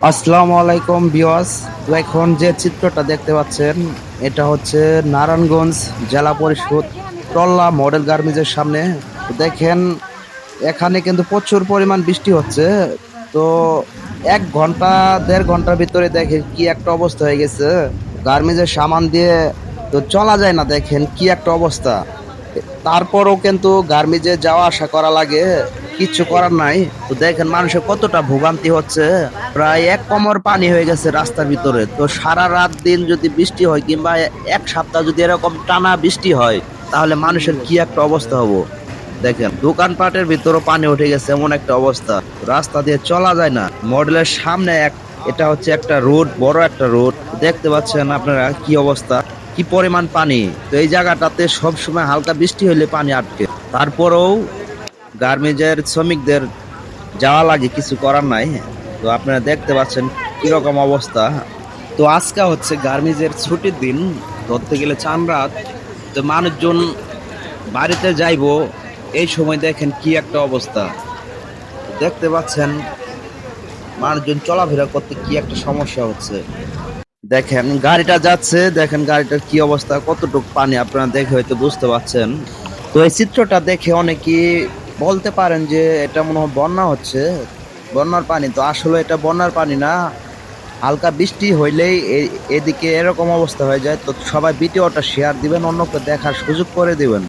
আসসালামু আলাইকুম ভিউয়ার্স। তো এখন যে চিত্রটা দেখতে পাচ্ছেন এটা হচ্ছে নারায়ণগঞ্জ জেলা পরিষদ টল্লা মডেল গার্মেন্টসের সামনে। তো দেখেন এখানে কিন্তু প্রচুর পরিমাণ বৃষ্টি হচ্ছে। তো 1 ঘন্টা 1.5 ঘন্টার ভিতরে দেখেন কি একটা অবস্থা হয়ে গেছে গার্মেন্টসের সামান দিয়ে। তো চলা যায় না, দেখেন কি একটা অবস্থা। তারপরও কিন্তু গার্মেন্টসে যাওয়া আসা করা লাগে, কিচ্ছু করার নাই। তো দেখেন মানুষের কতটা ভোগান্তি হচ্ছে। প্রায় 1 কোমর পানি হয়ে গেছে রাস্তার ভিতরে। তো সারা রাত দিন যদি বৃষ্টি হয় কিংবা 1 সপ্তাহ যদি এরকম টানা বৃষ্টি হয় তাহলে মানুষের কি একটা অবস্থা হবো। দেখেন দোকানপাটের ভিতরও পানি উঠে গেছে, এমন একটা অবস্থা। রাস্তা দিয়ে চলা যায় না। মডেলের সামনে এটা হচ্ছে একটা রোড, বড় একটা রোড। দেখতে পাচ্ছেন আপনারা কি অবস্থা, কি পরিমাণ পানি। তো এই জায়গাটাতে সব সময় হালকা বৃষ্টি হলে পানি আটকে। তারপরেও গার্মেন্টসের শ্রমিকদের যাওয়া লাগে, কিছু করার নাই। তো আপনারা দেখতে পাচ্ছেন কিরকম অবস্থা। তো আজকে হচ্ছে গার্মেন্টসের ছুটির দিন, ধরতে গেলে চান রাত। তো মানুষজন বাড়িতে যাইবো, এই সময় দেখেন কি একটা অবস্থা। দেখতে পাচ্ছেন মানুষজন চলাফেরা করতে কি একটা সমস্যা হচ্ছে। দেখেন গাড়িটা যাচ্ছে, দেখেন গাড়িটার কি অবস্থা, কতটুকু পানি আপনারা দেখে হয়তো বুঝতে পারছেন। তো এই চিত্রটা দেখে অনেকেই বলতে পারেন যে এটা মনে হয় বন্যা হচ্ছে, বন্যার পানি। তো আসলে এটা বন্যার পানি না, হালকা বৃষ্টি হইলেই এদিকে এরকম অবস্থা হয়ে যায়। তো সবাই ভিডিওটা শেয়ার দিবেন, অন্যকে দেখার সুযোগ করে দিবেন।